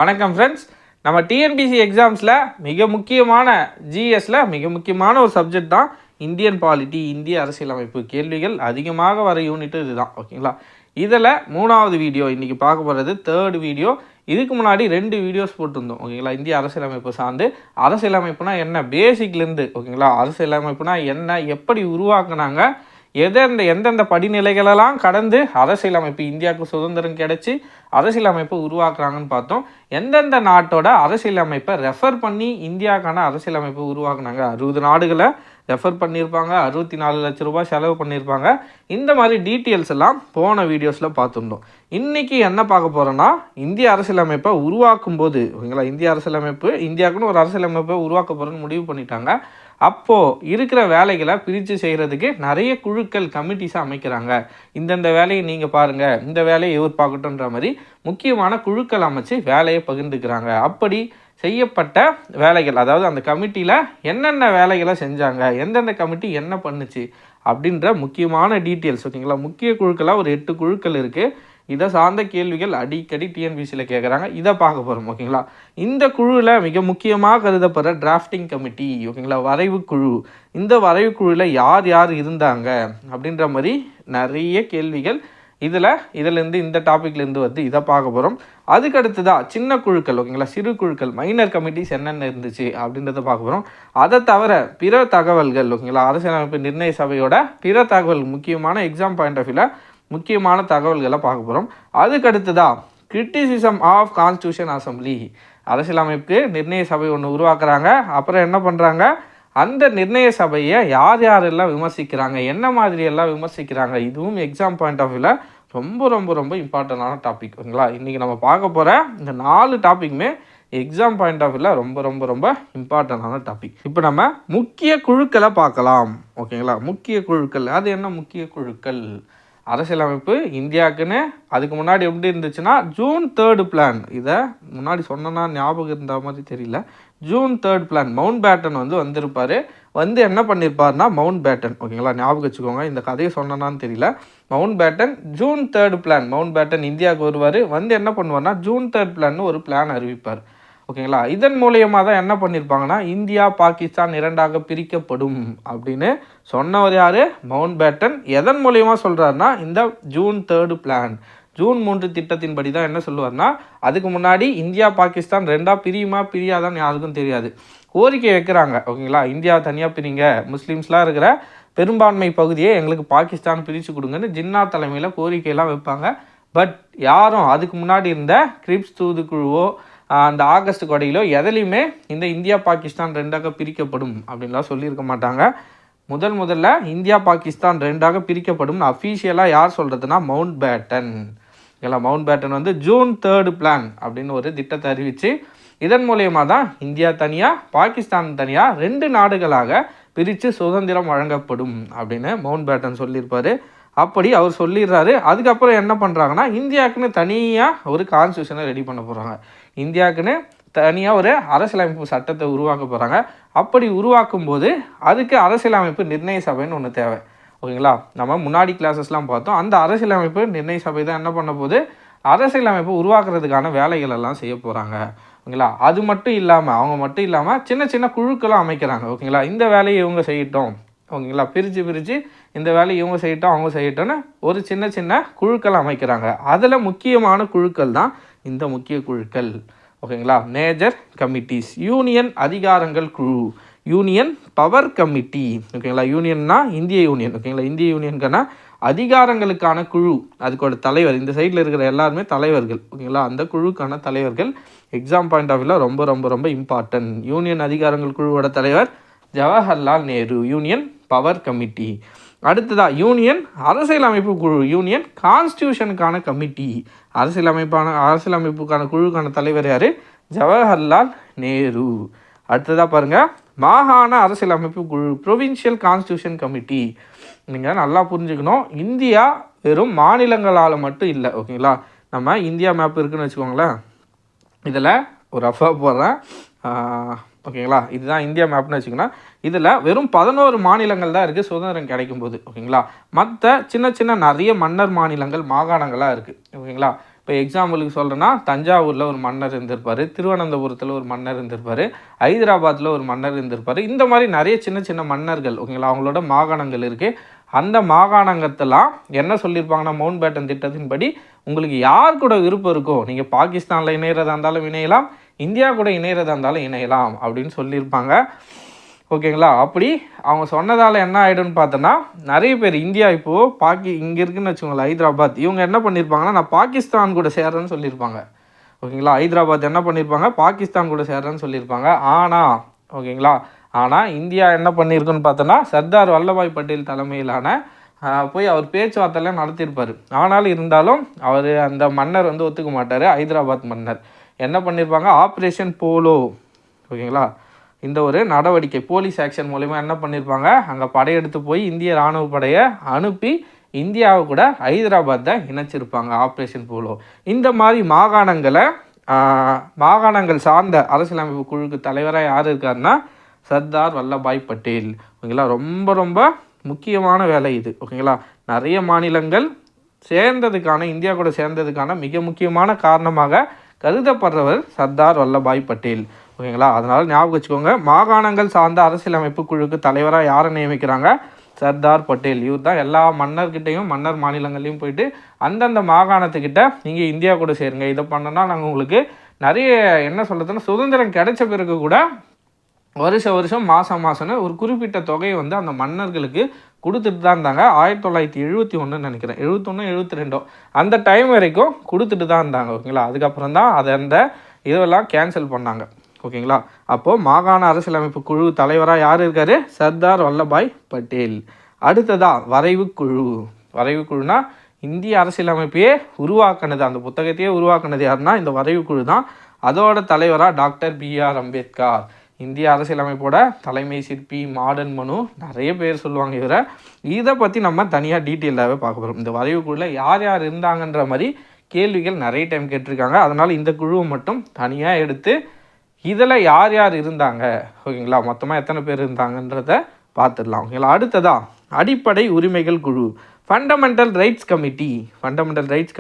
வணக்கம் ஃப்ரெண்ட்ஸ். நம்ம டிஎன்பிசி எக்ஸாம்ஸில் மிக முக்கியமான ஜிஎஸ்ல மிக முக்கியமான ஒரு சப்ஜெக்ட் தான் இந்தியன் பாலிட்டி, இந்திய அரசியலமைப்பு. கேள்விகள் அதிகமாக வர யூனிட்டு இதுதான். ஓகேங்களா, இதில் 3வது வீடியோ இன்றைக்கி பார்க்க போகிறது, 3rd வீடியோ. இதுக்கு முன்னாடி 2 வீடியோஸ் போட்டிருந்தோம். ஓகேங்களா, இந்திய அரசியலமைப்பு சார்ந்து. அரசியலமைப்புனா என்ன பேசிக்லேருந்து, ஓகேங்களா, அரசியலமைப்புனா என்ன, எப்படி உருவாக்குனாங்க, எந்தெந்த படிநிலைகளெல்லாம் கடந்து அரசியலமைப்பு இந்தியாவுக்கு சுதந்திரம் கிடைச்சி அரசியலமைப்பை உருவாக்குறாங்கன்னு பார்த்தோம். எந்தெந்த நாட்டோட அரசியலமைப்பை ரெஃபர் பண்ணி இந்தியாவுக்கான அரசியலமைப்பை உருவாக்குனாங்க. 60 நாடுகளை ரெஃபர் பண்ணியிருப்பாங்க, 64 லட்ச ரூபாய் செலவு பண்ணியிருப்பாங்க. இந்த மாதிரி டீட்டெயில்ஸ் எல்லாம் போன வீடியோஸில் பார்த்துருந்தோம். இன்றைக்கி என்ன பார்க்க போகிறோன்னா, இந்திய அரசியலமைப்பை உருவாக்கும் போது, ஓகேங்களா, இந்திய அரசியலமைப்பு இந்தியாவுக்குன்னு ஒரு அரசியலமைப்பை உருவாக்க போகிறோன்னு முடிவு பண்ணிட்டாங்க. அப்போது இருக்கிற வேலைகளை பிரித்து செய்கிறதுக்கு நிறைய குழுக்கள், கமிட்டிஸாக அமைக்கிறாங்க. இந்தந்த வேலையை நீங்கள் பாருங்கள், இந்த வேலையை இவர் பார்க்கட்டுன்ற மாதிரி முக்கியமான குழுக்கள் அமைச்சு வேலையை பகிர்ந்துக்கிறாங்க. அப்படி செய்யப்பட்ட வேலைகள், அதாவது அந்த கமிட்டியில் என்னென்ன வேலைகளை செஞ்சாங்க, எந்தெந்த கமிட்டி என்ன பண்ணுச்சு அப்படின்ற முக்கியமான டீட்டெயில்ஸ். ஓகேங்களா, முக்கிய குழுக்களாக ஒரு 8 குழுக்கள் இருக்குது. இதை சார்ந்த கேள்விகள் அடிக்கடி டிஎன்பிசியில் கேட்குறாங்க. இதை பார்க்க போகிறோம். ஓகேங்களா, இந்த குழுவில் மிக முக்கியமாக கருதப்படுற டிராஃப்டிங் கமிட்டி, ஓகேங்களா, வரைவு குழு. இந்த வரைவு குழுவில் யார் யார் இருந்தாங்க அப்படின்ற மாதிரி நிறைய கேள்விகள் இதிலேருந்து இந்த டாப்பிக்லேருந்து வந்து இதை பார்க்க போகிறோம். அதுக்கடுத்து தான் சின்ன குழுக்கள், ஓகேங்களா, சிறு குழுக்கள், மைனர் கமிட்டிஸ் என்னென்ன இருந்துச்சு அப்படின்றத பார்க்க போகிறோம். அதை தவிர பிற தகவல்கள், ஓகேங்களா, அரசியலமைப்பு நிர்ணய சபையோட பிற தகவல், முக்கியமான எக்ஸாம் பாயிண்ட் ஆஃப் வியூவில் முக்கியமான தகவல்களை பார்க்க போகிறோம். அதுக்கடுத்து தான் கிரிட்டிசிசம் ஆஃப் கான்ஸ்டியூஷன் அசம்பிளி. அரசியலமைப்பு நிர்ணய சபை ஒன்று உருவாக்குறாங்க. அப்புறம் என்ன பண்ணுறாங்க, அந்த நிர்ணய சபையை யார் யாரெல்லாம் விமர்சிக்கிறாங்க, என்ன மாதிரியெல்லாம் விமர்சிக்கிறாங்க. இதுவும் எக்ஸாம் பாயிண்ட் ஆஃப் வியூவில் ரொம்ப ரொம்ப ரொம்ப இம்பார்ட்டண்டான டாபிக். ஓகேங்களா, இன்றைக்கி நம்ம பார்க்க போகிற இந்த 4 டாப்பிக்குமே எக்ஸாம் பாயிண்ட் ஆஃப் வியூவில் ரொம்ப ரொம்ப ரொம்ப இம்பார்ட்டண்டான டாபிக். இப்போ நம்ம முக்கிய குழுக்களை பார்க்கலாம். ஓகேங்களா, முக்கிய குழுக்கள், அது என்ன முக்கிய குழுக்கள்? அரசியலமைப்பு இந்தியாவுக்குன்னு அதுக்கு முன்னாடி எப்படி இருந்துச்சுன்னா, ஜூன் 3rd பிளான். இதை முன்னாடி சொன்னா ஞாபகம் இருந்த மாதிரி தெரியல. June 3rd plan, mount pattern வந்திருப்பார். என்ன பண்ணியிருப்பார்னா, மவுண்ட் பேட்டன், ஓகேங்களா, ஞாபகம் வச்சுக்கோங்க. இந்த கதையை சொன்னான்னு தெரியல. Mountbatten June 3rd plan, Mountbatten இந்தியாவுக்கு வருவார். என்ன பண்ணுவார்னா, ஜூன் 3rd பிளான் ஒரு பிளான் அறிவிப்பார். ஓகேங்களா, இதன் மூலியமாக தான் என்ன பண்ணியிருப்பாங்கன்னா, இந்தியா பாகிஸ்தான் 2ஆக பிரிக்கப்படும் அப்படின்னு சொன்னவர் யார்? Mountbatten. எதன் மூலியமாக சொல்கிறாருன்னா, இந்த ஜூன் 3rd பிளான், ஜூன் 3 திட்டத்தின்படி தான் என்ன சொல்லுவார்னா, அதுக்கு முன்னாடி இந்தியா பாகிஸ்தான் 2ஆக பிரியுமா பிரியாதான்னு யாருக்கும் தெரியாது. கோரிக்கை வைக்கிறாங்க. ஓகேங்களா, இந்தியா தனியாக பிரிங்க, முஸ்லீம்ஸ்லாம் இருக்கிற பெரும்பான்மை பகுதியை எங்களுக்கு பாகிஸ்தான் பிரித்து கொடுங்கன்னு ஜின்னா தலைமையில் கோரிக்கையெல்லாம் வைப்பாங்க. பட் யாரும் அதுக்கு முன்னாடி இருந்த கிரிப்ஸ் தூதுக்குழுவோ அந்த ஆகஸ்ட் கொடையிலோ எதுலையுமே இந்த இந்தியா பாகிஸ்தான் 2ஆக பிரிக்கப்படும் அப்படின்லாம் சொல்லியிருக்க மாட்டாங்க. முதல்ல இந்தியா பாகிஸ்தான் 2ஆக பிரிக்கப்படும் அஃபீஷியலாக யார் சொல்கிறதுனா, மவுண்ட் பேட்டன். இல்லை, Mountbatten June 3rd plan அப்படின்னு ஒரு திட்டத்தை அறிவித்து, இதன் மூலயமா தான் இந்தியா தனியாக பாகிஸ்தான் தனியாக 2 நாடுகளாக பிரித்து சுதந்திரம் வழங்கப்படும் அப்படின்னு மவுண்ட் பேட்டன் சொல்லியிருப்பார். அப்படி அவர் சொல்லிடுறாரு. அதுக்கப்புறம் என்ன பண்ணுறாங்கன்னா, இந்தியாவுக்குன்னு தனியாக ஒரு கான்ஸ்டியூஷனை ரெடி பண்ண போகிறாங்க. இந்தியாவுக்குன்னு தனியாக ஒரு அரசியலமைப்பு சட்டத்தை உருவாக்க போகிறாங்க. அப்படி உருவாக்கும் போது அதுக்கு அரசியலமைப்பு நிர்ணய சபைன்னு ஒன்று தேவை. ஓகேங்களா, நம்ம முன்னாடி கிளாஸஸ்லாம் பார்த்தோம். அந்த அரசியலமைப்பு நிர்ணய சபை தான் என்ன பண்ண போது, அரசியலமைப்பு உருவாக்குறதுக்கான வேலைகள் எல்லாம் செய்ய போகிறாங்க. ஓகேங்களா, அது மட்டும் இல்லாமல், அவங்க மட்டும் இல்லாமல் சின்ன சின்ன குழுக்கெல்லாம் அமைக்கிறாங்க. ஓகேங்களா, இந்த வேலையை இவங்க செய்யட்டும், ஓகேங்களா, பிரித்து இந்த வேலையை இவங்க செய்யட்டும், அவங்க செய்யட்டும்னு ஒரு சின்ன சின்ன குழுக்கள் அமைக்கிறாங்க. அதில் முக்கியமான குழுக்கள் தான் இந்த முக்கிய குழுக்கள். ஓகேங்களா, மேஜர் கமிட்டிஸ். யூனியன் அதிகாரங்கள் குழு, யூனியன் பவர் கமிட்டி. ஓகேங்களா, யூனியன்னா இந்திய யூனியன். ஓகேங்களா, இந்திய யூனியனுக்கான அதிகாரங்களுக்கான குழு, அதுக்கோட தலைவர். இந்த சைடில் இருக்கிற எல்லாருமே தலைவர்கள். ஓகேங்களா, அந்த குழுக்கான தலைவர்கள் எக்ஸாம் பாயிண்ட் ஆஃப் வியூவில் ரொம்ப ரொம்ப ரொம்ப இம்பார்ட்டன்ட். யூனியன் அதிகாரங்கள் குழுவோட தலைவர் Jawaharlal Nehru, union power committee. அடுத்ததாக யூனியன் அரசியலமைப்பு குழு, யூனியன் கான்ஸ்டியூஷனுக்கான கமிட்டி. அரசியலமைப்புக்கான குழுக்கான தலைவர் யார்? ஜவஹர்லால் நேரு. அடுத்ததாக பாருங்கள், மாகாண அரசியலமைப்பு குழு, ப்ரொவின்ஷியல் கான்ஸ்டியூஷன் கமிட்டி. நீங்கள் நல்லா புரிஞ்சுக்கணும், இந்தியா வெறும் மாநிலங்களால் மட்டும் இல்லை. ஓகேங்களா, நம்ம இந்தியா மேப் இருக்குதுன்னு வச்சுக்கோங்களேன். இதில் ஒரு ரஃபாக போடுறேன். ஓகேங்களா, இதுதான் இந்தியா மேப்னு வச்சுக்கோங்கன்னா, இதில் வெறும் 11 மாநிலங்கள் தான் இருக்குது சுதந்திரம் கிடைக்கும் போது. ஓகேங்களா, மற்ற சின்ன சின்ன நிறைய மன்னர் மாநிலங்கள், மாகாணங்களாக இருக்குது. ஓகேங்களா, இப்போ எக்ஸாம்பிளுக்கு சொல்கிறேன்னா தஞ்சாவூரில் ஒரு மன்னர் இருந்திருப்பார், திருவனந்தபுரத்தில் ஒரு மன்னர் இருந்திருப்பார், ஹைதராபாத்தில் ஒரு மன்னர் இருந்திருப்பார். இந்த மாதிரி நிறைய சின்ன சின்ன மன்னர்கள் ஓகேங்களா, அவங்களோட மாகாணங்கள் இருக்குது. அந்த மாகாணங்கத்தெல்லாம் என்ன சொல்லியிருப்பாங்கன்னா மவுண்ட் பேட்டன் திட்டத்தின்படி உங்களுக்கு யார் கூட விருப்பம் இருக்கோ, நீங்கள் பாகிஸ்தானில் இணையிறதா இருந்தாலும் இணையலாம், இந்தியா கூட இணையிறதா இருந்தாலும் இணையலாம் அப்படின்னு சொல்லியிருப்பாங்க ஓகேங்களா. அப்படி அவங்க சொன்னதால் என்ன ஆகிடும்னு பார்த்தோன்னா நிறைய பேர் இந்தியா இப்போது இங்கே இருக்குன்னு வச்சுக்கோங்களேன் ஹைதராபாத், இவங்க என்ன பண்ணியிருப்பாங்கன்னா நான் பாகிஸ்தான் கூட சேர்றேன்னு சொல்லியிருப்பாங்க ஓகேங்களா. ஹைதராபாத் என்ன பண்ணியிருப்பாங்க பாகிஸ்தான் கூட சேர்றேன்னு சொல்லியிருப்பாங்க. ஆனால் இந்தியா என்ன பண்ணியிருக்குன்னு பார்த்தோன்னா சர்தார் வல்லபாய் பட்டேல் தலைமையிலான போய் அவர் பேச்சுவார்த்தைலாம் நடத்தியிருப்பார். ஆனாலும் இருந்தாலும் அவர் அந்த மன்னர் ஒத்துக்க மாட்டார். ஹைதராபாத் மன்னர் என்ன பண்ணியிருப்பாங்க ஆப்ரேஷன் போலோ ஓகேங்களா, இந்த ஒரு நடவடிக்கை போலீஸ் ஆக்ஷன் மூலிமா என்ன பண்ணியிருப்பாங்க அங்கே படையெடுத்து போய் இந்திய இராணுவ படையை அனுப்பி இந்தியாவை கூட ஹைதராபாத்தை இணைச்சிருப்பாங்க ஆப்ரேஷன் போலோ. இந்த மாதிரி மாகாணங்கள் சார்ந்த அரசியலமைப்பு குழுக்கு தலைவராக யார் இருக்காருன்னா சர்தார் வல்லபாய் பட்டேல் ஓகேங்களா. ரொம்ப ரொம்ப முக்கியமான வேலை இது ஓகேங்களா. நிறைய மாநிலங்கள் சேர்ந்ததுக்கான இந்தியா கூட சேர்ந்ததுக்கான மிக முக்கியமான காரணமாக கருதப்படுறவர் சர்தார் வல்லபாய் பட்டேல் ஓகேங்களா. அதனால் ஞாபகம் வச்சுக்கோங்க, மாகாணங்கள் சார்ந்த அரசியலமைப்பு குழுக்கு தலைவராக யாரை நியமிக்கிறாங்க சர்தார் பட்டேல். இவர் தான் எல்லா மன்னர்கிட்டையும் மன்னர் மாநிலங்கள்லையும் போயிட்டு அந்தந்த மாகாணத்துக்கிட்ட நீங்கள் இந்தியா கூட சேருங்க, இதை பண்ணோன்னா நாங்கள் உங்களுக்கு நிறைய என்ன சொல்கிறதுன்னா சுதந்திரம் கிடைச்ச பிறகு கூட வருஷம் மாதம்னு ஒரு குறிப்பிட்ட தொகையை அந்த மன்னர்களுக்கு கொடுத்துட்டு தான் இருந்தாங்க. 1971 நினைக்கிறேன், 71 72 அந்த டைம் வரைக்கும் கொடுத்துட்டு தான் இருந்தாங்க ஓகேங்களா. அதுக்கப்புறம் தான் அந்த இதெல்லாம் கேன்சல் பண்ணாங்க ஓகேங்களா. அப்போது மாகாண அரசியலமைப்பு குழு தலைவராக யார் இருக்கார் சர்தார் வல்லபாய் பட்டேல். அடுத்ததாக வரைவு குழுனா இந்திய அரசியலமைப்பையே உருவாக்குனது, அந்த புத்தகத்தையே உருவாக்குனது யாருன்னா இந்த வரைவு குழு தான். அதோட தலைவராக டாக்டர் BR அம்பேத்கர், இந்திய அரசியலமைப்போட தலைமை சிற்பி, மாடர்ன் மனு, நிறைய பேர் சொல்லுவாங்க. இதை பற்றி நம்ம தனியாக டீட்டெயிலாகவே பார்க்க போகிறோம். இந்த வரைவு குழுவில் யார் யார் இருந்தாங்கன்ற மாதிரி கேள்விகள் நிறைய டைம் கேட்டிருக்காங்க. அதனால் இந்த குழுவை மட்டும் தனியாக எடுத்து இதில் யார் யார் இருந்தாங்க ஓகேங்களா, மொத்தமாக எத்தனை பேர் இருந்தாங்கன்றத பார்த்துடலாம் ஓகேங்களா. அடுத்ததாக அடிப்படை உரிமைகள் குழு ஃபண்டமெண்டல் ரைட்ஸ்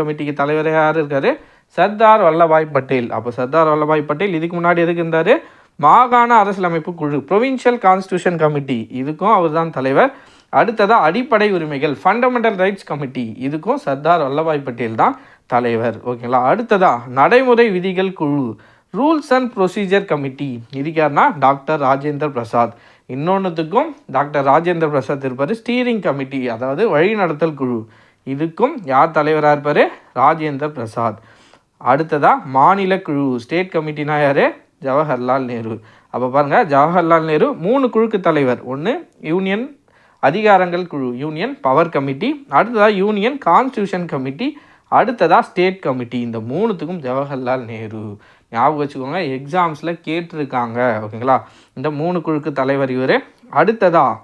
கமிட்டிக்கு தலைவராக யார் இருக்கார் சர்தார் வல்லபாய் பட்டேல். அப்போ சர்தார் வல்லபாய் பட்டேல் இதுக்கு முன்னாடி எதுக்கு இருந்தார் மாகாண அரசியலமைப்பு குழு ப்ரொவின்ஷியல் கான்ஸ்டியூஷன் கமிட்டி, இதுக்கும் அவர் தான் தலைவர். அடுத்ததாக அடிப்படை உரிமைகள் ஃபண்டமெண்டல் ரைட்ஸ் கமிட்டி, இதுக்கும் சர்தார் வல்லபாய் பட்டேல் தான் தலைவர் ஓகேங்களா. அடுத்ததாக நடைமுறை விதிகள் குழு ரூல்ஸ் அண்ட் ப்ரொசீஜர் கமிட்டி, இதுக்கு யாருன்னா டாக்டர் ராஜேந்திர பிரசாத். இன்னொன்றுத்துக்கும் டாக்டர் ராஜேந்திர பிரசாத் இருப்பார். ஸ்டீரிங் கமிட்டி அதாவது வழிநடத்தல் குழு, இதுக்கும் யார் தலைவராக இருப்பார் ராஜேந்திர பிரசாத். அடுத்ததாக மாநில குழு ஸ்டேட் கமிட்டினா யார் ஜவஹர்லால் நேரு. அப்போ பாருங்கள் ஜவஹர்லால் நேரு 3 குழுக்கு தலைவர். ஒன்று யூனியன் அதிகாரங்கள் குழு யூனியன் பவர் கமிட்டி, அடுத்ததாக யூனியன் கான்ஸ்டியூஷன் கமிட்டி, அடுத்ததாக ஸ்டேட் கமிட்டி. இந்த 3த்துக்கும் ஜவஹர்லால் நேரு. ஞாபகம் வச்சுக்கோங்க, எக்ஸாம்ஸில் கேட்டிருக்காங்க ஓகேங்களா. இந்த 3 குழுக்கு தலைவர் இவர். அடுத்ததாக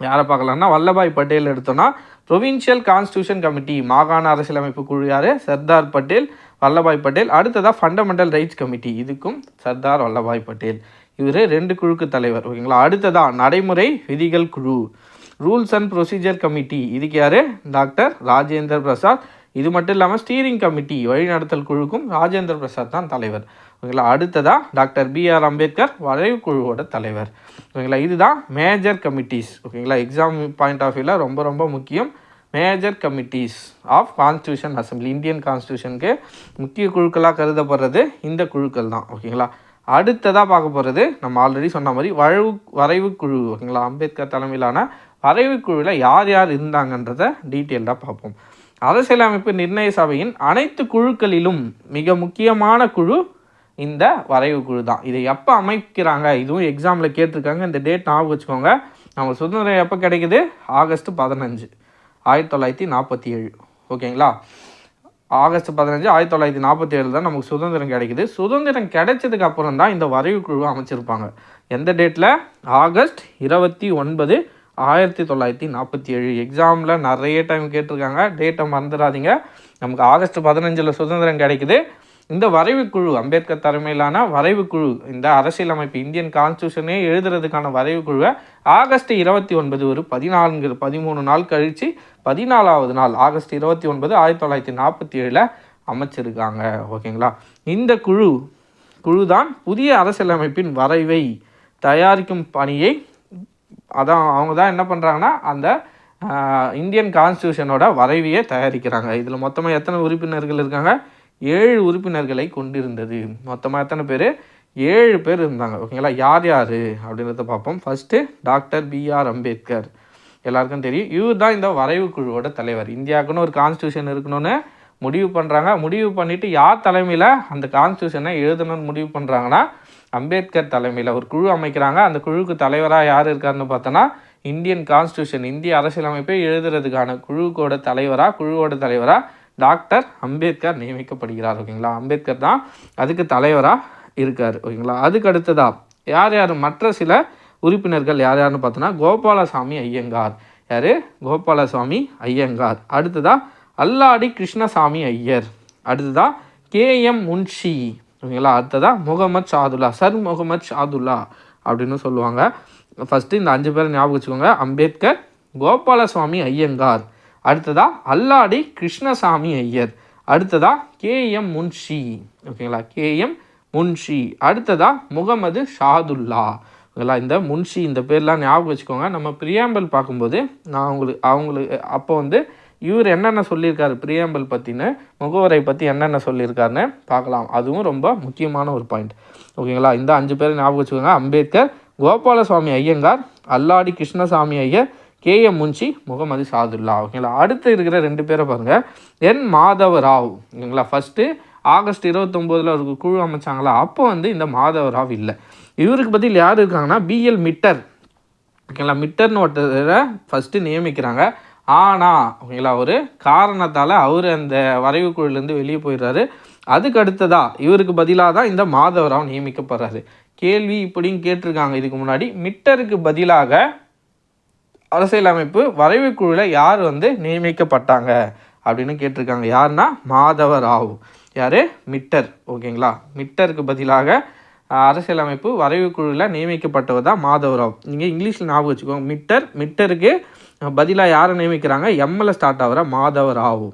யாரை பார்க்கலாம்னா வல்லபாய் பட்டேல் எடுத்தோன்னா ப்ரொவின்ஷியல் கான்ஸ்டியூஷன் கமிட்டி மாகாண அரசியலமைப்பு குழு யார் சர்தார் பட்டேல் வல்லபாய் பட்டேல். அடுத்ததாக ஃபண்டமெண்டல் ரைட்ஸ் கமிட்டி, இதுக்கும் சர்தார் வல்லபாய் பட்டேல். இவர் 2 குழுக்கு தலைவர் ஓகேங்களா. அடுத்ததாக நடைமுறை விதிகள் குழு ரூல்ஸ் அண்ட் ப்ரொசீஜர் கமிட்டி, இதுக்கு யார் டாக்டர் ராஜேந்திர பிரசாத். இது மட்டும் இல்லாமல் ஸ்டீரிங் கமிட்டி வழிநடத்தல் குழுக்கும் ராஜேந்திர பிரசாத் தான் தலைவர் ஓகேங்களா. அடுத்ததாக டாக்டர் BR அம்பேத்கர் வரைவு குழுவோட தலைவர் ஓகேங்களா. இதுதான் மேஜர் கமிட்டிஸ் ஓகேங்களா. எக்ஸாம் பாயிண்ட் ஆஃப் வியூவில் ரொம்ப ரொம்ப முக்கியம். Major committees of constitution assembly, Indian கான்ஸ்டியூஷனுக்கு முக்கிய குழுக்களாக கருதப்படுறது இந்த குழுக்கள் தான் ஓகேங்களா. அடுத்ததாக பார்க்க போகிறது நம்ம ஆல்ரெடி சொன்ன மாதிரி வரைவு குழு ஓகேங்களா. அம்பேத்கர் தலைமையிலான வரைவு குழுவில் யார் யார் இருந்தாங்கன்றதை டீட்டெயில்டாக பார்ப்போம். அரசியலமைப்பு நிர்ணய சபையின் அனைத்து குழுக்களிலும் மிக முக்கியமான குழு இந்த வரைவு குழு தான். இதை எப்போ அமைக்கிறாங்க, இதுவும் எக்ஸாமில் கேட்டிருக்காங்க. இந்த டேட் ஞாபகம் வச்சுக்கோங்க. நம்ம சுதந்திரம் எப்போ கிடைக்குது ஆகஸ்ட் 15 1947 ஓகேங்களா. ஆகஸ்ட் 15 1947 தான் நமக்கு சுதந்திரம் கிடைக்குது. சுதந்திரம் கிடைச்சதுக்கு அப்புறம் தான் இந்த வரைவு குழு அமைச்சிருப்பாங்க. எந்த டேட்டில் ஆகஸ்ட் 29 1947. எக்ஸாமில் நிறைய டைம் கேட்டிருக்காங்க, டேட்டை மறந்துடாதீங்க. நமக்கு ஆகஸ்ட் 15 சுதந்திரம் கிடைக்குது. இந்த வரைவு குழு அம்பேத்கர் தலைமையிலான வரைவு குழு இந்த அரசியலமைப்பு இந்தியன் கான்ஸ்டியூஷனே எழுதுறதுக்கான வரைவு குழுவை ஆகஸ்ட் 29 ஒரு 13 நாள் கழித்து 14வது நாள் ஆகஸ்ட் 29 1947 அமைச்சிருக்காங்க. ஓகேங்களா, இந்த குழு தான் புதிய அரசியலமைப்பின் வரைவை தயாரிக்கும் பணியை அவங்க தான் என்ன பண்ணுறாங்கன்னா அந்த இந்தியன் கான்ஸ்டியூஷனோட வரைவையை தயாரிக்கிறாங்க. இதில் மொத்தமாக எத்தனை உறுப்பினர்கள் இருக்காங்க? 7 உறுப்பினர்களை கொண்டிருந்தது. மொத்தமாக எத்தனை பேர்? 7 பேர் இருந்தாங்க. ஓகேங்களா, யார் யார் அப்படின்றத பார்ப்போம். First doctor B.R. அம்பேத்கர், எல்லாருக்கும் தெரியும். இவர் தான் இந்த வரைவு குழுவோட தலைவர். இந்தியாவுக்குன்னு ஒரு கான்ஸ்டியூஷன் இருக்கணும்னு முடிவு பண்ணுறாங்க. முடிவு பண்ணிவிட்டு யார் தலைமையில் அந்த கான்ஸ்டியூஷனை எழுதணும்னு முடிவு பண்ணுறாங்கன்னா அம்பேத்கர் தலைமையில் ஒரு குழு அமைக்கிறாங்க. அந்த குழுவுக்கு தலைவராக யார் இருக்காருன்னு பார்த்தோன்னா இந்தியன் கான்ஸ்டியூஷன், இந்திய அரசியலமைப்பை எழுதுறதுக்கான குழுவோட தலைவராக டாக்டர் அம்பேத்கர் நியமிக்கப்படுகிறார். ஓகேங்களா, அம்பேத்கர் தான் அதுக்கு தலைவராக இருக்கார். ஓகேங்களா, அதுக்கு அடுத்ததா யார் மற்ற சில உறுப்பினர்கள் யாருன்னு பார்த்தோன்னா கோபாலசாமி ஐயங்கார். யார்? கோபாலசாமி ஐயங்கார். அடுத்ததா அல்லாடி கிருஷ்ணசாமி ஐயர். அடுத்ததா K.M. முன்ஷி. ஓகேங்களா, அடுத்ததா முகமது ஷாதுல்லா, சர் முகமது ஷாதுல்லா அப்படின்னு சொல்லுவாங்க. ஃபஸ்ட்டு இந்த 5 பேரை ஞாபகம் வச்சுக்கோங்க. அம்பேத்கர், கோபாலசுவாமி ஐயங்கார், அடுத்ததா அல்லாடி கிருஷ்ணசாமி ஐயர், அடுத்ததா K.M. முன்ஷி. ஓகேங்களா, K.M. முன்ஷி. அடுத்ததா முகமது ஷாதுல்லா. ஓகேங்களா, இந்த முன்ஷி இந்த பேர்லாம் ஞாபகம் வச்சுக்கோங்க. நம்ம பிரியாம்பல் பார்க்கும்போது நான் அவங்களுக்கு அப்போ இவர் என்னென்ன சொல்லியிருக்காரு பிரியாம்பல் பற்றின்னு, முகவரை பற்றி என்னென்ன சொல்லியிருக்காருன்னு பார்க்கலாம். அதுவும் ரொம்ப முக்கியமான ஒரு பாயிண்ட். ஓகேங்களா, இந்த 5 பேரை ஞாபகம் வச்சுக்கோங்க. அம்பேத்கர், கோபாலசுவாமி ஐயங்கார், அல்லாடி கிருஷ்ணசாமி ஐயர், K.M. முன்ஷி, முகமது ஷாதுல்லா. ஓகேங்களா, அடுத்து இருக்கிற 2 பேரை பாருங்கள். N. மாதவராவ். ஓகேங்களா, ஃபஸ்ட்டு ஆகஸ்ட் 29 ஒரு குழு அமைச்சாங்களா, அப்போ இந்த மாதவராவ் இல்லை. இவருக்கு பதில் யார் இருக்காங்கன்னா B.L. மிட்டர். ஓகேங்களா, மிட்டர்னு ஒருத்தரை ஃபஸ்ட்டு நியமிக்கிறாங்க. ஆனால் ஓகேங்களா ஒரு காரணத்தால் அவர் அந்த வரைவு குழுலேருந்து வெளியே போயிடுறாரு. அதுக்கு அடுத்ததாக இவருக்கு பதிலாக தான் இந்த மாதவராவ் நியமிக்கப்படுறாரு. கேள்வி இப்படின்னு கேட்டிருக்காங்க இதுக்கு முன்னாடி. மிட்டருக்கு பதிலாக அரசியலமைப்பு வரைவு குழுவில் யார் நியமிக்கப்பட்டாங்க அப்படின்னு கேட்டிருக்காங்க. யாருன்னா மாதவராவ். யார்? மிட்டர். ஓகேங்களா, மிட்டருக்கு பதிலாக அரசியலமைப்பு வரைவு குழுவில் நியமிக்கப்பட்டவர் தான் மாதவராவ். நீங்கள் இங்கிலீஷில் ஞாபகம் வச்சுக்கோங்க. மிட்டருக்கு பதிலாக யாரை நியமிக்கிறாங்க? M.L. ஸ்டார்ட் ஆகிற மாதவராவ்.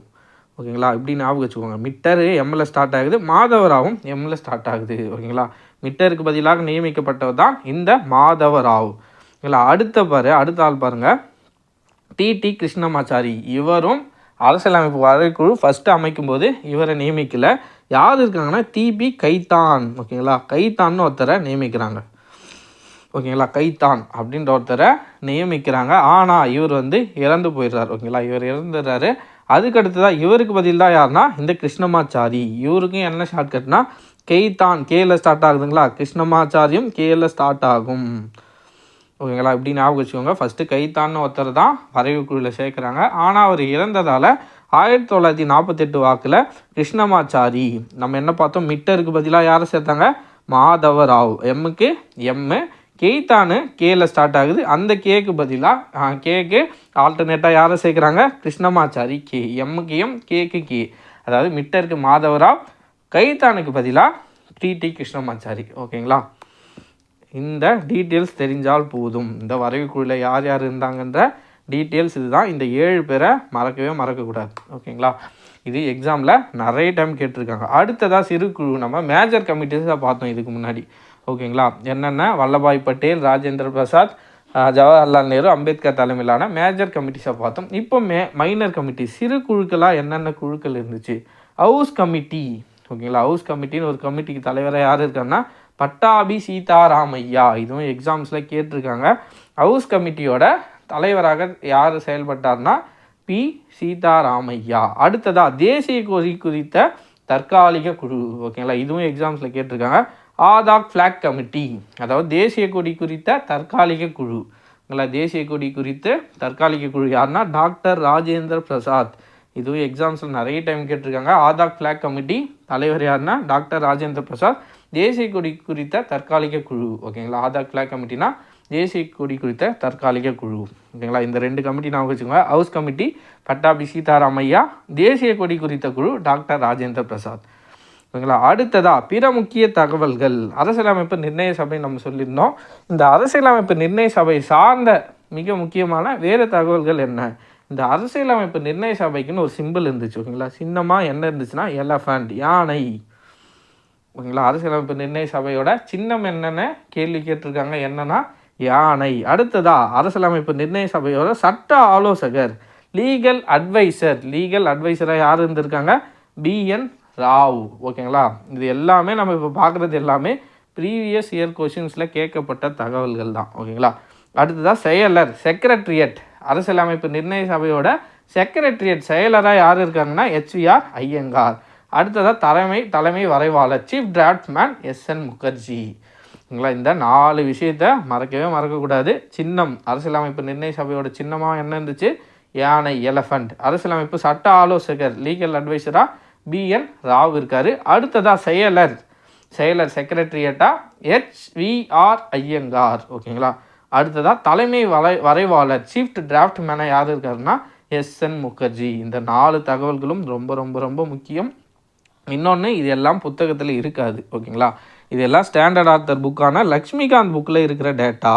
ஓகேங்களா, இப்படி ஞாபகம் வச்சுக்கோங்க. மிட்டரு M.L. ஸ்டார்ட் ஆகுது, மாதவராவும் M.L. ஸ்டார்ட் ஆகுது. ஓகேங்களா, மிட்டருக்கு பதிலாக நியமிக்கப்பட்டவர் தான் இந்த மாதவராவ். ஓகேங்களா, அடுத்த ஆள் பாருங்கள், T.T. கிருஷ்ணமாச்சாரி. இவரும் அரசியலமைப்பு வரைக்குழு ஃபஸ்ட்டு அமைக்கும்போது இவரை நியமிக்கல. யார் இருக்காங்கன்னா T.B. கைத்தான். ஓகேங்களா, கைத்தான்னு ஒருத்தரை நியமிக்கிறாங்க. ஓகேங்களா, கைத்தான் அப்படின்ற ஒருத்தரை நியமிக்கிறாங்க. ஆனால் இவர் இறந்து போயிடுறார். ஓகேங்களா, இவர் இறந்துடுறாரு. அதுக்கடுத்ததான் இவருக்கு பதில் தான் யாருன்னா இந்த கிருஷ்ணமாச்சாரி. இவருக்கும் என்ன ஷார்ட்கட்னா Khaitan, K.L. Start ஆகுதுங்களா, கிருஷ்ணமாச்சாரியும் K.L. Start ஆகும். ஓகேங்களா, இப்படி ஞாபகம் வச்சுக்கோங்க. ஃபஸ்ட்டு கைத்தான்னு ஒருத்தர் தான் வரைவு குழுவில் சேர்க்குறாங்க. ஆனால் அவர் இறந்ததால் 1948 வாக்கில் கிருஷ்ணமாச்சாரி, நம்ம என்ன பார்த்தோம், மிட்டருக்கு பதிலாக யாரை சேர்த்தாங்க? மாதவராவ். M.க்கு M, கெய்தானு K.L. ஸ்டார்ட் ஆகுது. அந்த கேக்கு பதிலாக கேக்கு ஆல்டர்னேட்டாக யாரை சேர்க்குறாங்க? கிருஷ்ணமாச்சாரி K. M.க்கு M, கேக்கு K. அதாவது மிட்டருக்கு மாதவராவ், கைத்தானுக்கு பதிலாக T.T. கிருஷ்ணமாச்சாரி. ஓகேங்களா, இந்த டீட்டெயில்ஸ் தெரிஞ்சால் போதும். இந்த வரைவு குழுவில் யார் யார் இருந்தாங்கன்ற டீட்டெயில்ஸ் இதுதான். இந்த 7 பேரை மறக்கக்கூடாது. ஓகேங்களா, இது எக்ஸாமில் நிறைய டைம் கேட்டிருக்காங்க. அடுத்ததாக சிறு குழு, நம்ம மேஜர் கமிட்டிஸாக பார்த்தோம் இதுக்கு முன்னாடி. ஓகேங்களா, என்னென்ன வல்லபாய் பட்டேல், ராஜேந்திர பிரசாத், ஜவஹர்லால் நேரு, அம்பேத்கர் தலைமையிலான மேஜர் கமிட்டிஸாக பார்த்தோம். இப்போ மைனர் கமிட்டி, சிறு குழுக்களாக என்னென்ன குழுக்கள் இருந்துச்சு? House committee. ஓகேங்களா, ஹவுஸ் கமிட்டின்னு ஒரு கமிட்டிக்கு தலைவராக யார் இருக்காங்கன்னா பட்டாபி சீதாராமையா. இதுவும் எக்ஸாம்ஸில் கேட்டிருக்காங்க. ஹவுஸ் கமிட்டியோட தலைவராக யார் செயல்பட்டார்னா P. சீதாராமையா. அடுத்ததா தேசிய கொடி குறித்த தற்காலிக குழு. ஓகேங்களா, இதுவும் எக்ஸாம்ஸில் கேட்டிருக்காங்க. ஆதாக் ஃப்ளாக் கமிட்டி, அதாவது தேசிய கொடி குறித்த தற்காலிக குழு. ஓகேங்களா, தேசிய கொடி குறித்து தற்காலிக குழு யாருன்னா டாக்டர் ராஜேந்திர பிரசாத். இதுவும் எக்ஸாம்ஸில் நிறைய டைம் கேட்டிருக்காங்க. ஆதாக் ஃப்ளாக் கமிட்டி தலைவர் யாருன்னா டாக்டர் ராஜேந்திர பிரசாத். தேசிய கொடி குறித்த தற்காலிக குழு. ஓகேங்களா, ஆதாக் ஃப்ளாக் கமிட்டினா தேசிய கொடி குறித்த தற்காலிக குழு. ஓகேங்களா, இந்த 2 கமிட்டி நான் வச்சுக்கோங்க. ஹவுஸ் கமிட்டி பட்டாபி சீதாராமையா, தேசிய கொடி குறித்த குழு டாக்டர் ராஜேந்திர பிரசாத். ஓகேங்களா, அடுத்ததா பிற முக்கிய தகவல்கள். அரசியலமைப்பு நிர்ணய சபை நம்ம சொல்லியிருந்தோம். இந்த அரசியலமைப்பு நிர்ணய சபை சார்ந்த மிக முக்கியமான வேறு தகவல்கள் என்ன? இந்த அரசியலமைப்பு நிர்ணய சபைக்குன்னு ஒரு சிம்பிள் இருந்துச்சு. ஓகேங்களா, சின்னமாக என்ன இருந்துச்சுன்னா எலஃபண்ட், யானை. ஓகேங்களா, அரசியலமைப்பு நிர்ணய சபையோட சின்னம் என்னென்னு கேள்வி கேட்டிருக்காங்க, என்னன்னா யானை. அடுத்ததா அரசியலமைப்பு நிர்ணய சபையோட சட்ட ஆலோசகர், லீகல் அட்வைசராக யார் இருந்திருக்காங்க? BN ராவ். ஓகேங்களா, இது எல்லாமே நம்ம இப்போ பார்க்குறது எல்லாமே ப்ரீவியஸ் இயர் கொஷின்ஸில் கேட்கப்பட்ட தகவல்கள் தான். ஓகேங்களா, அடுத்ததாக செயலர், செக்ரட்டரியட். அரசியலமைப்பு நிர்ணய சபையோட செக்ரட்டரியட் செயலராக யார் இருக்காங்கன்னா HVR ஐயங்கார். அடுத்ததாக தலைமை வரைவாளர், சீஃப் டிராஃப்ட்மேன் SN முகர்ஜி. ஓகேங்களா, இந்த 4 விஷயத்தை மறக்கக்கூடாது. சின்னம், அரசியலமைப்பு நிர்ணய சபையோட சின்னமாக என்ன இருந்துச்சு? யானை, எலஃபண்ட். அரசியலமைப்பு சட்ட ஆலோசகர், லீகல் அட்வைசராக BN ராவ் இருக்கார். அடுத்ததாக செயலர் செக்ரட்டரியட்டா HVR ஐயங்கார். ஓகேங்களா, அடுத்ததாக தலைமை வரைவாளர், சீஃப் டிராஃப்ட்மேனாக யார் இருக்காருன்னா SN முகர்ஜி. இந்த 4 தகவல்களும் ரொம்ப ரொம்ப ரொம்ப முக்கியம். இன்னொன்று, இது எல்லாம் புத்தகத்தில் இருக்காது. ஓகேங்களா, இதெல்லாம் ஸ்டாண்டர்ட் ஆத்தர் புக்கான லக்ஷ்மிகாந்த் புக்கில் இருக்கிற டேட்டா.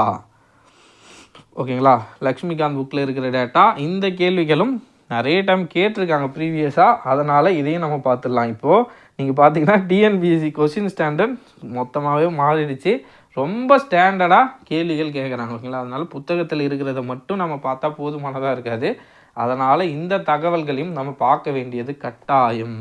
ஓகேங்களா, லக்ஷ்மிகாந்த் புக்கில் இருக்கிற டேட்டா. இந்த கேள்விகளும் நிறைய டைம் கேட்டிருக்காங்க ப்ரீவியஸாக, அதனால் இதையும் நம்ம பார்த்துடலாம். இப்போது நீங்கள் பார்த்தீங்கன்னா TNPSC கொஷின் ஸ்டாண்டர்ட் மொத்தமாகவே மாறிடுச்சு. ரொம்ப ஸ்டாண்டர்டாக கேள்விகள் கேட்குறாங்க. ஓகேங்களா, அதனால் புத்தகத்தில் இருக்கிறத மட்டும் நம்ம பார்த்தா போதுமானதாக இருக்காது. அதனால் இந்த தகவல்களையும் நம்ம பார்க்க வேண்டியது கட்டாயம்.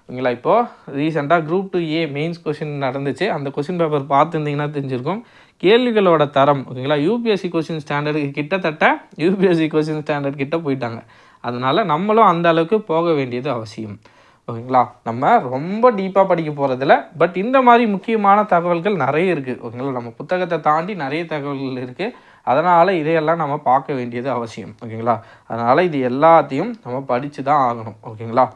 ஓகேங்களா, இப்போது ரீசெண்டாக Group 2A மெயின்ஸ் கொஷின் நடந்துச்சு. அந்த கொஷின் பேப்பர் பார்த்துருந்தீங்கன்னா தெரிஞ்சிருக்கும் கேள்விகளோட தரம். ஓகேங்களா, UPSC கொஷின் ஸ்டாண்டர்டுக்கு கிட்டத்தட்ட UPSC கொஷின் ஸ்டாண்டர்ட் கிட்ட போயிட்டாங்க. அதனால் நம்மளும் அந்த அளவுக்கு போக வேண்டியது அவசியம். ஓகேங்களா, நம்ம ரொம்ப டீப்பாக படிக்க போகிறதில்ல, பட் இந்த மாதிரி முக்கியமான தகவல்கள் நிறைய இருக்குது. ஓகேங்களா, நம்ம புத்தகத்தை தாண்டி நிறைய தகவல்கள் இருக்குது. அதனால் இதையெல்லாம் நம்ம பார்க்க வேண்டியது அவசியம். ஓகேங்களா, அதனால் இது எல்லாத்தையும் நம்ம படித்து தான் ஆகணும். ஓகேங்களா,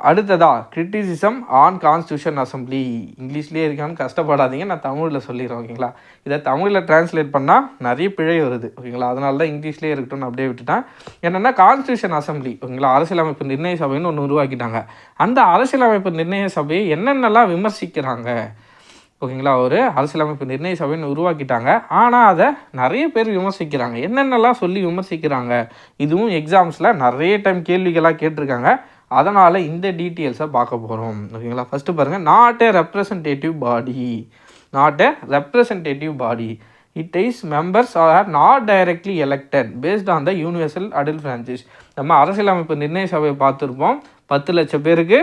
அடுத்ததா கிரிட்டிசிசம் ஆன் கான்ஸ்டியூஷன் அசம்பிளி. இங்கிலீஷ்லேயே இருக்கான்னு கஷ்டப்படாதீங்க, நான் தமிழில் சொல்லிடுறேன். ஓகேங்களா, இதை தமிழில் டிரான்ஸ்லேட் பண்ணால் நிறைய பிழை வருது. ஓகேங்களா, அதனால தான் இங்கிலீஷ்லேயே இருக்கட்டும்னு அப்படியே விட்டுட்டேன். என்னென்னா கான்ஸ்டியூஷன் அசம்பிளி. ஓகேங்களா, அரசியலமைப்பு நிர்ணய சபைன்னு ஒன்று உருவாக்கிட்டாங்க. அந்த அரசியலமைப்பு நிர்ணய சபையை என்னென்னலாம் விமர்சிக்கிறாங்க? ஓகேங்களா, ஒரு அரசியலமைப்பு நிர்ணய சபைன்னு உருவாக்கிட்டாங்க, ஆனால் அதை நிறைய பேர் விமர்சிக்கிறாங்க. என்னென்னலாம் சொல்லி விமர்சிக்கிறாங்க? இதுவும் எக்ஸாம்ஸில் நிறைய டைம் கேள்விகளாக கேட்டிருக்காங்க. அதனால் இந்த டீட்டெயில்ஸை பார்க்க போகிறோம். ஓகேங்களா, ஃபஸ்ட்டு பாருங்கள், not a representative body. It is members are not directly elected based on the universal adult franchise. நம்ம அரசியலமைப்பு நிர்ணய சபையை பார்த்துருப்போம். 10 லட்சம் பேருக்கு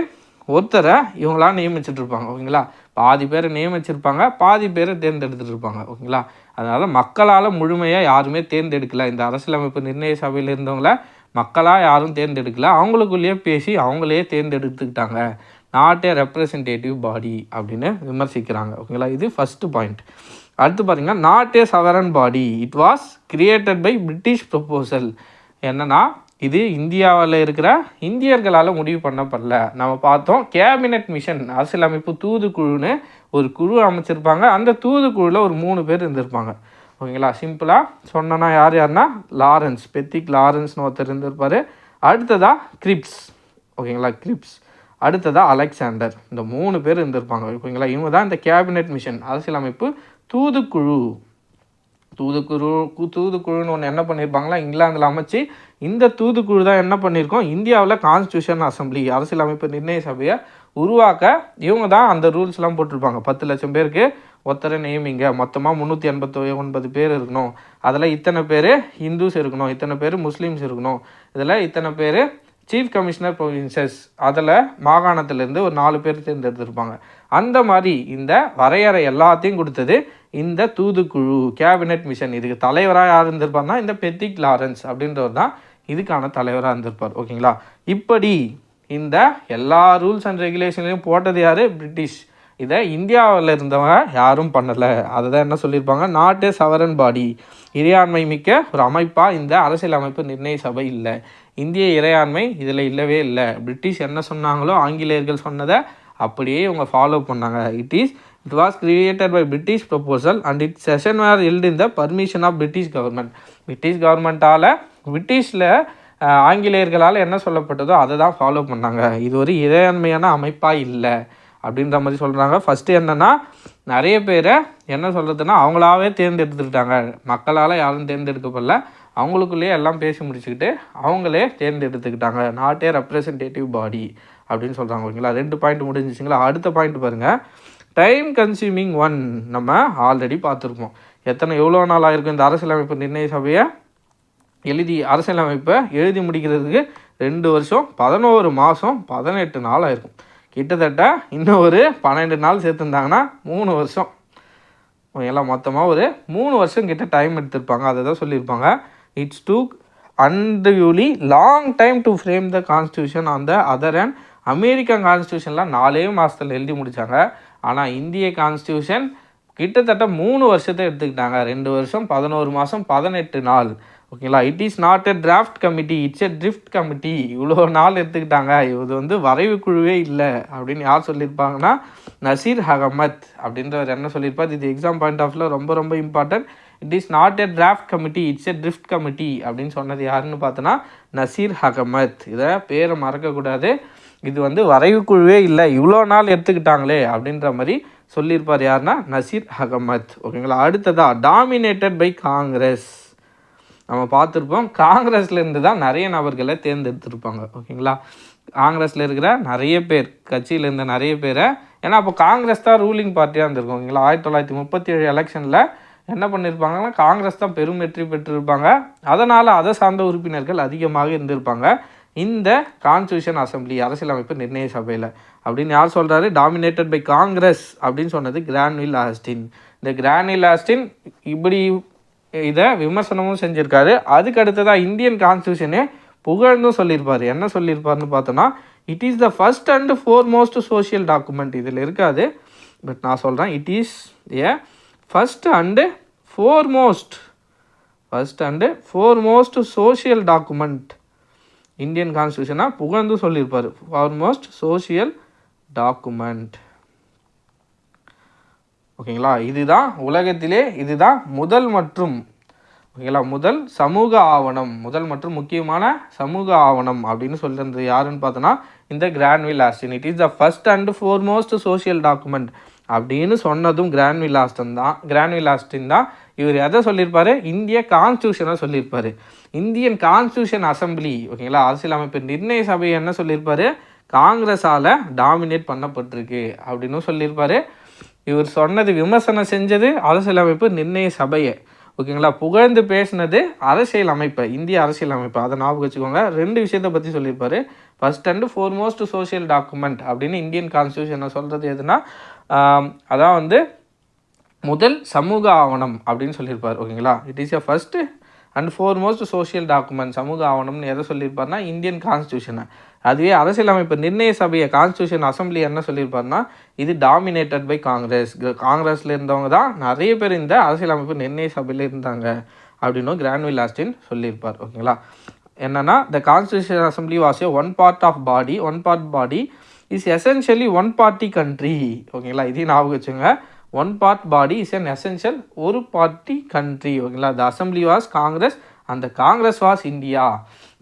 ஒருத்தரை இவங்களாம் நியமிச்சிட்ருப்பாங்க. ஓகேங்களா, பாதி பேரை நியமிச்சிருப்பாங்க, பாதி பேரை தேர்ந்தெடுத்துட்டு இருப்பாங்க. ஓகேங்களா, அதனால் மக்களால் முழுமையாக யாருமே தேர்ந்தெடுக்கலை. இந்த அரசியலமைப்பு நிர்ணய சபையில் இருந்தவங்கள மக்களாக யாரும் தேர்ந்தெடுக்கல, அவங்களுக்குள்ளேயே பேசி அவங்களே தேர்ந்தெடுத்துக்கிட்டாங்க. நாட் ஏ ரெப்ரசன்டேட்டிவ் பாடி அப்படின்னு விமர்சிக்கிறாங்க. ஓகேங்களா, இது ஃபஸ்ட்டு பாயிண்ட். அடுத்து பார்த்தீங்கன்னா, not a sovereign body, it was created by British proposal. என்னன்னா, இது இந்தியாவில் இருக்கிற இந்தியர்களால் முடிவு பண்ணப்படல. நம்ம பார்த்தோம் கேபினெட் மிஷன், அரசியலமைப்பு தூதுக்குழுன்னு ஒரு குழு அமைச்சிருப்பாங்க. அந்த தூதுக்குழுவில் ஒரு 3 பேர் இருந்திருப்பாங்க. ஓகேங்களா, சிம்பிளாக சொன்னோன்னா யாருன்னா லாரன்ஸ், பெத்திக் லாரன்ஸ்னு ஒருத்தர் இருந்திருப்பார். அடுத்ததாக கிரிப்ஸ். ஓகேங்களா, அடுத்ததாக அலெக்சாண்டர். இந்த 3 பேர் இருந்திருப்பாங்க. ஓகேங்களா, இவங்க தான் இந்த கேபினெட் மிஷன், அரசியலமைப்பு தூதுக்குழுன்னு ஒன்று என்ன பண்ணியிருப்பாங்களா, இங்கிலாந்தில் அமைச்சு இந்த தூதுக்குழு தான் என்ன பண்ணியிருக்கோம், இந்தியாவில் கான்ஸ்டியூஷன் அசம்பிளி, அரசியலமைப்பு நிர்ணய சபையை உருவாக்க இவங்க தான் அந்த ரூல்ஸ்லாம் போட்டிருப்பாங்க. 10 லட்சம் பேருக்கு ஒருத்தரை நியமிங்க, மொத்தமாக 389 பேர் இருக்கணும், அதில் இத்தனை பேர் ஹிந்துஸ் இருக்கணும், இத்தனை பேர் முஸ்லீம்ஸ் இருக்கணும், இதில் இத்தனை பேர் சீஃப் கமிஷனர் ப்ரொவின்சஸ், அதில் மாகாணத்திலேருந்து ஒரு 4 பேர் தேர்ந்தெடுத்திருப்பாங்க. அந்த மாதிரி இந்த வரையறை எல்லாத்தையும் கொடுத்தது இந்த தூதுக்குழு, கேபினெட் மிஷன். இதுக்கு தலைவராக யார் இருந்திருப்பார்னா இந்த பெத்திக் லாரன்ஸ் அப்படின்றவர் தான் இதுக்கான தலைவராக இருந்திருப்பார். ஓகேங்களா, இப்படி இந்த எல்லா ரூல்ஸ் அண்ட் ரெகுலேஷன்லையும் போட்டது யார்? பிரிட்டிஷ். இதை இந்தியாவில் இருந்தவங்க யாரும் பண்ணலை. அதை தான் என்ன சொல்லியிருப்பாங்க, நாட் ஏ சவரன் பாடி, இறையாண்மை மிக்க ஒரு அமைப்பாக இந்த அரசியலமைப்பு நிர்ணய சபை இல்லை, இந்திய இறையாண்மை இதில் இல்லவே இல்லை. பிரிட்டிஷ் என்ன சொன்னாங்களோ, ஆங்கிலேயர்கள் சொன்னதை அப்படியே இவங்க ஃபாலோ பண்ணாங்க. It was created by British proposal and it session were held in the permission of British government. British கவர்மெண்ட்டால், பிரிட்டிஷில் ஆங்கிலேயர்களால் என்ன சொல்லப்பட்டதோ அதை தான் ஃபாலோ பண்ணாங்க. இது ஒரு இறையாண்மையான அமைப்பாக இல்லை அப்படின்ற மாதிரி சொல்கிறாங்க. ஃபஸ்ட்டு என்னென்னா, நிறைய பேரை என்ன சொல்கிறதுனா அவங்களாவே தேர்ந்தெடுத்துக்கிட்டாங்க, மக்களால் யாரும் தேர்ந்தெடுக்கப்படல, அவங்களுக்குள்ளேயே எல்லாம் பேசி முடிச்சுக்கிட்டு அவங்களே தேர்ந்தெடுத்துக்கிட்டாங்க. நாட் ஏ ரெப்ரசன்டேட்டிவ் பாடி அப்படின்னு சொல்கிறாங்க. ஓகேங்களா, 2 பாயிண்ட் முடிஞ்சிச்சிங்களா. அடுத்த பாயிண்ட் பாருங்கள், டைம் கன்சியூமிங் ஒன். நம்ம ஆல்ரெடி பார்த்துருப்போம். எவ்வளோ நாள் ஆகிருக்கும் இந்த அரசியலமைப்பு நிர்ணய சபையை அரசியலமைப்பை எழுதி முடிக்கிறதுக்கு 2 வருஷம் 11 மாதம் 18 நாள் ஆயிருக்கும். கிட்டத்தட்ட இன்னும் ஒரு 12 நாள் சேர்த்துருந்தாங்கன்னா 3 வருஷம். எல்லாம் மொத்தமாக ஒரு 3 வருஷம் கிட்ட டைம் எடுத்திருப்பாங்க. அதை தான் சொல்லியிருப்பாங்க. It's took unduly long time to frame the constitution on the other and American கான்ஸ்டியூஷன்லாம் 4 மாதத்தில் எழுதி முடித்தாங்க. ஆனால் இந்திய கான்ஸ்டியூஷன் கிட்டத்தட்ட 3 வருஷத்தை எடுத்துக்கிட்டாங்க. 2 வருஷம் 11 மாதம் 18 நாள். ஓகேங்களா, it is not a draft committee, it's a drift committee. இவ்வளோ நாள் எடுத்துக்கிட்டாங்க. இது வரைவு குழுவே இல்லை அப்படின்னு யார் சொல்லியிருப்பாங்கன்னா நசீர் அகமத் அப்படின்றவர் என்ன சொல்லியிருப்பார். இது எக்ஸாம் பாயிண்ட் ஆஃப் வியூவில் ரொம்ப ரொம்ப important. It is not a draft committee, it's a drift committee அப்படின்னு சொன்னது யாருன்னு பார்த்தோன்னா நசீர் அகமத். இதை பேரை மறக்கக்கூடாது. இது வரைவு குழுவே இல்லை, இவ்வளோ நாள் எடுத்துக்கிட்டாங்களே அப்படின்ற மாதிரி சொல்லியிருப்பார். யாருன்னா நசீர் அகமத். ஓகேங்களா, அடுத்ததாக டாமினேட்டட் பை காங்கிரஸ். நம்ம பார்த்துருப்போம், காங்கிரஸ்லேருந்து தான் நிறைய நபர்களை தேர்ந்தெடுத்திருப்பாங்க. ஓகேங்களா, காங்கிரஸில் இருக்கிற நிறைய பேர், கட்சியில் இருந்த நிறைய பேரை, ஏன்னா அப்போ காங்கிரஸ் தான் ரூலிங் பார்ட்டியாக இருந்திருக்கும். ஓகேங்களா, 1937 எலெக்ஷனில் என்ன பண்ணியிருப்பாங்கன்னா காங்கிரஸ் தான் பெரும் வெற்றி பெற்றிருப்பாங்க. அதனால் அதை சார்ந்த உறுப்பினர்கள் அதிகமாக இருந்திருப்பாங்க இந்த கான்ஸ்டியூஷன் அசம்பிளி அரசியலமைப்பு நிர்ணய சபையில். அப்படின்னு யார் சொல்கிறாரு, டாமினேட்டட் பை காங்கிரஸ் அப்படின்னு சொன்னது கிரான்வில் ஆஸ்டின். இந்த கிரான்வில் ஆஸ்டின் இப்படி இதை விமர்சனமும் செஞ்சுருக்காரு. அதுக்கு அடுத்ததாக இந்தியன் கான்ஸ்டியூஷனே புகழ்ந்தும் சொல்லியிருப்பார். என்ன சொல்லியிருப்பார்னு பார்த்தோன்னா, it is the first and foremost social document. இதில் இருக்காது, பட் நான் சொல்கிறேன், it is a first and foremost social document. Indian கான்ஸ்டியூஷனாக புகழ்ந்து சொல்லியிருப்பார், ஃபார்மோஸ்ட் சோஷியல் டாக்குமெண்ட். ஓகேங்களா, இதுதான் உலகத்திலே முதல் சமூக ஆவணம், முதல் மற்றும் முக்கியமான சமூக ஆவணம் அப்படின்னு சொல்லியிருந்தது யாருன்னு பார்த்தோன்னா இந்த கிரான்வில் Austin. It is the first and foremost social document அப்படின்னு சொன்னதும் கிரான்வில் ஆஸ்டின் தான். இவர் எதை சொல்லியிருப்பார், இந்திய கான்ஸ்டியூஷனை சொல்லியிருப்பார். இந்தியன் கான்ஸ்டியூஷன் அசம்பிளி, ஓகேங்களா, அரசியலமைப்பு நிர்ணய சபை என்ன சொல்லியிருப்பார், காங்கிரஸால் டாமினேட் பண்ணப்பட்டிருக்கு அப்படின்னு சொல்லியிருப்பார். இவர் சொன்னது, விமர்சனம் செஞ்சது அரசியலமைப்பு நிர்ணய சபையை. ஓகேங்களா, புகழ்ந்து பேசினது அரசியல் அமைப்பை, இந்திய அரசியல் அமைப்பு. அதை ஞாபகம் வச்சுக்கோங்க. 2 விஷயத்தை பற்றி சொல்லியிருப்பார். First and foremost social document அப்படின்னு இந்தியன் கான்ஸ்டியூஷனை சொல்கிறது எதுனா, அதான் முதல் சமூக ஆவணம் அப்படின்னு சொல்லியிருப்பார். ஓகேங்களா, it is a first and foremost social document, சமூக ஆவணம்னு எதை சொல்லியிருப்பார்னா இந்தியன் கான்ஸ்டியூஷனை. அதுவே அரசியலமைப்பு நிர்ணய சபையை, கான்ஸ்டியூஷன் அசம்பிளி என்ன சொல்லியிருப்பார்னா இது டாமினேட்டட் பை காங்கிரஸ். காங்கிரஸில் இருந்தவங்க தான் நிறைய பேர் இந்த அரசியலமைப்பு நிர்ணய சபையில் இருந்தாங்க அப்படின்னு கிரான்வில் ஆஸ்டின் சொல்லியிருப்பார். ஓகேங்களா, என்னென்னா the constitution assembly was a one part body is essentially one party country. ஓகேங்களா, இதையும் ஞாபகம் வச்சுங்க. One part body is an essential ஒரு பார்ட்டி கண்ட்ரி. ஓகேங்களா, த அசம்பிளி வாஸ் காங்கிரஸ் அந்த காங்கிரஸ் வாஸ் இந்தியா.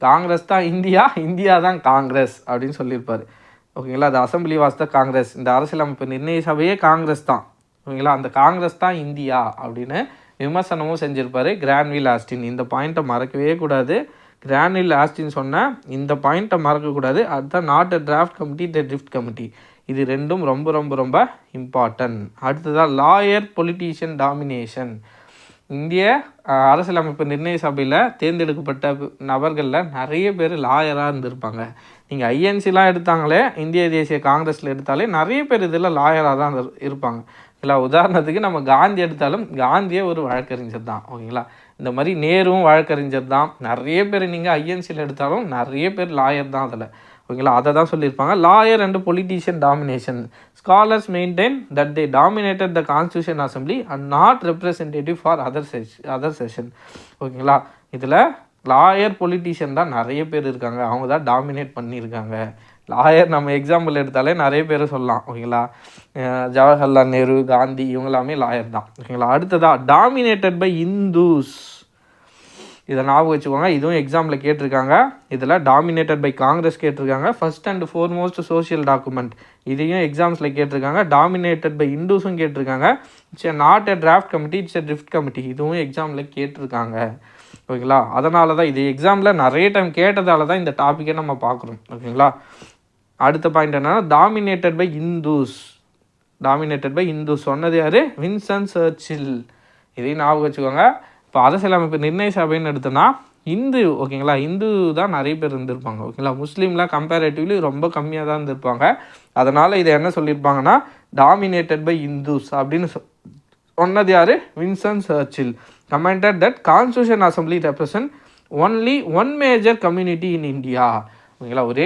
காங்கிரஸ் தான் இந்தியா, இந்தியா தான் காங்கிரஸ் அப்படின்னு சொல்லியிருப்பார். ஓகேங்களா, த அசம்பிளி வாஸ் த காங்கிரஸ். இந்த அரசியலமைப்பு நிர்ணய சபையே காங்கிரஸ் தான். ஓகேங்களா, அந்த காங்கிரஸ் தான் இந்தியா அப்படின்னு விமர்சனமும் செஞ்சுருப்பார் கிரான்வில் ஆஸ்டின். இந்த பாயிண்ட்டை மறக்கவே கூடாது. கிரான்வில் ஆஸ்டின் சொன்ன இந்த பாயிண்ட்டை மறக்கக்கூடாது. அதுதான் not a draft committee, the drift committee. இது ரெண்டும் ரொம்ப ரொம்ப ரொம்ப இம்பார்ட்டன்ட். அடுத்ததான் லாயர் பொலிட்டீஷியன் டாமினேஷன். இந்திய அரசியலமைப்பு நிர்ணய சபையில் தேர்ந்தெடுக்கப்பட்ட நபர்களில் நிறைய பேர் லாயராக இருந்திருப்பாங்க. நீங்கள் ஐஎன்சிலாம் எடுத்தாங்களே, இந்திய தேசிய காங்கிரஸில் எடுத்தாலே நிறைய பேர் இதில் லாயராக தான் இருப்பாங்க. இல்லை, உதாரணத்துக்கு நம்ம காந்தி எடுத்தாலும் காந்தியே ஒரு வழக்கறிஞர் தான். ஓகேங்களா, இந்த மாதிரி நேருவும் வழக்கறிஞர் தான். நிறைய பேர் நீங்கள் ஐஎன்சியில் எடுத்தாலும் நிறைய பேர் லாயர் தான் அதில். ஓகேங்களா, அதை தான் சொல்லியிருப்பாங்க. Lawyer and politician domination. Scholars maintain that they dominated the constitution assembly and not representative for other session. ஓகேங்களா, இதில் லாயர் பொலிட்டீஷியன் தான் நிறைய பேர் இருக்காங்க. அவங்க தான் டாமினேட் பண்ணியிருக்காங்க. லாயர் நம்ம எக்ஸாம்பிள் எடுத்தாலே நிறைய பேர் சொல்லலாம். ஓகேங்களா, ஜவஹர்லால் நேரு, காந்தி இவங்களாமே லாயர் தான். ஓகேங்களா, அடுத்ததாக டாமினேட்டட் பை இந்துஸ். இதை ஞாபகம் வச்சுக்கோங்க. இதுவும் எக்ஸாமில் கேட்டிருக்காங்க. இதில் டாமினேட்டட் பை காங்கிரஸ் கேட்டிருக்காங்க. First and foremost social document இதையும் எக்ஸாம்ஸில் கேட்டிருக்காங்க. டாமினேட்டட் பை இந்துஸும் கேட்டிருக்காங்க. It's not a draft committee, it's a drift committee இதுவும் எக்ஸாமில் கேட்டிருக்காங்க. ஓகேங்களா. அதனால தான் இது எக்ஸாமில் நிறைய டைம் கேட்டதால தான் இந்த டாப்பிக்கை நம்ம பார்க்குறோம். ஓகேங்களா. அடுத்த பாயிண்ட் என்னன்னா டாமினேட்டட் பை இந்துஸ் சொன்னது யார்? Winston Churchill. இதையும் ஞாபகம் வச்சுக்கோங்க. இப்போ அரசியலமைப்பு நிர்ணய சபைன்னு எடுத்தோன்னா இந்து, ஓகேங்களா, இந்து தான் நிறைய பேர் இருந்திருப்பாங்க. ஓகேங்களா. முஸ்லீம்லாம் கம்பேரேட்டிவ்லி ரொம்ப கம்மியாக தான் இருந்திருப்பாங்க. அதனால் இதை என்ன சொல்லியிருப்பாங்கன்னா டாமினேட்டட் பை இந்துஸ் அப்படின்னு சொன்னது யார்? Winston Churchill. Commented that constitution assembly represent only one major community in India. ஓகேங்களா. ஒரே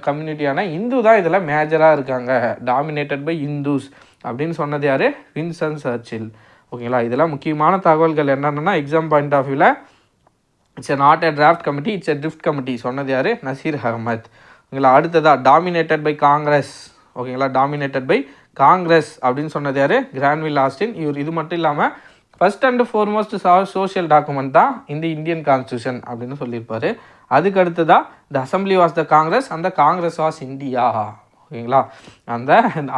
கம்யூனிட்டியான இந்து தான் இதில் மேஜராக இருக்காங்க. டாமினேட்டட் பை இந்துஸ் அப்படின்னு சொன்னது யார்? Winston Churchill. ஓகேங்களா. இதெல்லாம் முக்கியமான தகவல்கள் என்னென்னா எக்ஸாம் பாயிண்ட் ஆஃப் வியூவில் it's not a draft committee, it's a drift committee சொன்னது யார்? நசீர் அகமத். ஓகேங்களா. அடுத்ததாக டாமினேட்டட் பை காங்கிரஸ். ஓகேங்களா. டாமினேட்டட் பை காங்கிரஸ் அப்படின்னு சொன்னது யார்? கிரான்வில் ஆஸ்டின். இது மட்டும் இல்லாமல் first and foremost social document தான் இந்த இந்தியன் கான்ஸ்டியூஷன் அப்படின்னு சொல்லியிருப்பார். அதுக்கு அடுத்ததாக த அசம்பிளி வாஸ் த காங்கிரஸ் அந்த காங்கிரஸ் வாஸ் இந்தியா. ஓகேங்களா. அந்த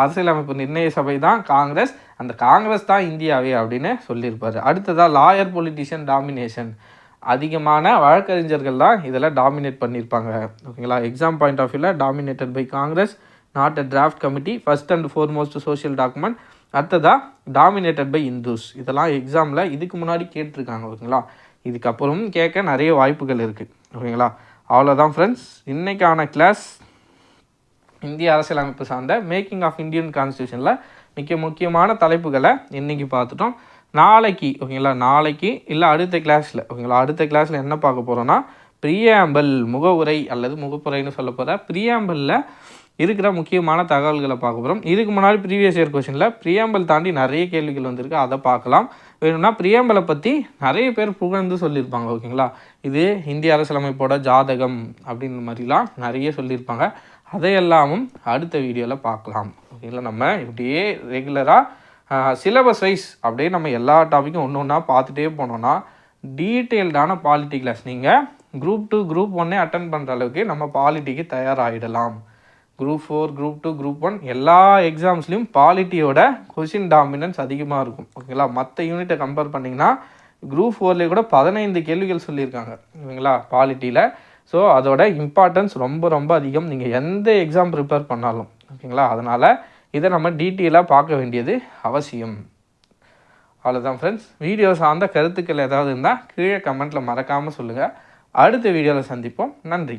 அரசியலமைப்பு நிர்ணய சபை தான் காங்கிரஸ், அந்த காங்கிரஸ் தான் இந்தியாவே அப்படின்னு சொல்லியிருப்பார். அடுத்ததாக லாயர் பொலிட்டிஷியன் டாமினேஷன். அதிகமான வழக்கறிஞர்கள் தான் இதில் டாமினேட் பண்ணியிருப்பாங்க. ஓகேங்களா. எக்ஸாம் பாயிண்ட் ஆஃப் வியூவில் dominated by Congress, not a draft committee, first and foremost social document. அடுத்ததாக டாமினேட்டட் பை இந்துஸ். இதெல்லாம் எக்ஸாமில் இதுக்கு முன்னாடி கேட்டிருக்காங்க. ஓகேங்களா. இதுக்கப்புறம் கேட்க நிறைய வாய்ப்புகள் இருக்குது. ஓகேங்களா. அவ்வளோதான் ஃப்ரெண்ட்ஸ், இன்றைக்கான கிளாஸ் இந்திய அரசியலமைப்பு சார்ந்த மேக்கிங் ஆஃப் இந்தியன் கான்ஸ்டியூஷனில் மிக முக்கியமான தலைப்புகளை இன்றைக்கி பார்த்துட்டோம். நாளைக்கு, ஓகேங்களா, நாளைக்கு இல்லை அடுத்த கிளாஸில், ஓகேங்களா, அடுத்த கிளாஸில் என்ன பார்க்க போகிறோன்னா ப்ரீஆம்பிள், முகவுரை அல்லது முகப்புரைன்னு சொல்ல போகிற ப்ரீஆம்பிளில் இருக்கிற முக்கியமான தகவல்களை பார்க்க போகிறோம். இதுக்கு முன்னாடி ப்ரீவியஸ் இயர் கொஷனில் ப்ரீஆம்பிள் தாண்டி நிறைய கேள்விகள் வந்திருக்கு, அதை பார்க்கலாம். வேணும்னா ப்ரீஆம்பிளை பற்றி நிறைய பேர் புகழ்ந்து சொல்லியிருப்பாங்க. ஓகேங்களா. இது இந்திய அரசியலமைப்போட ஜாதகம் அப்படின்ற மாதிரிலாம் நிறைய சொல்லியிருப்பாங்க. அதையெல்லாமும் அடுத்த வீடியோவில் பார்க்கலாம். ஓகேங்களா. நம்ம இப்படியே ரெகுலராக சிலபஸ் வைஸ் அப்படியே நம்ம எல்லா டாப்பிக்கும் ஒன்று ஒன்றா பார்த்துட்டே போனோன்னா டீட்டெயில்டான பாலிட்டி கிளாஸ் நீங்கள் குரூப் 2 குரூப் 1 அட்டன் பண்ணுற அளவுக்கு நம்ம பாலிட்டிக்கு தயாராகிடலாம். குரூப் 4 குரூப் 2 குரூப் 1 எல்லா எக்ஸாம்ஸ்லேயும் பாலிட்டியோட கொஷின் டாமினன்ஸ் அதிகமாக இருக்கும். ஓகேங்களா. மற்ற யூனிட்டை கம்பேர் பண்ணிங்கன்னா குரூப் 4லேயே கூட 15 கேள்விகள் சொல்லியிருக்காங்க. ஓகேங்களா, பாலிட்டியில். ஸோ அதோட இம்பார்ட்டன்ஸ் ரொம்ப ரொம்ப அதிகம் நீங்கள் எந்த எக்ஸாம் ப்ரிப்பேர் பண்ணாலும். ஓகேங்களா. அதனால் இதை நம்ம டீட்டெயிலாக பார்க்க வேண்டியது அவசியம். அவ்வளோதான் ஃப்ரெண்ட்ஸ். வீடியோ சார்ந்த கருத்துக்கள் ஏதாவது இருந்தால் கீழே கமெண்ட்டில் மறக்காமல் சொல்லுங்கள். அடுத்த வீடியோவில் சந்திப்போம். நன்றி.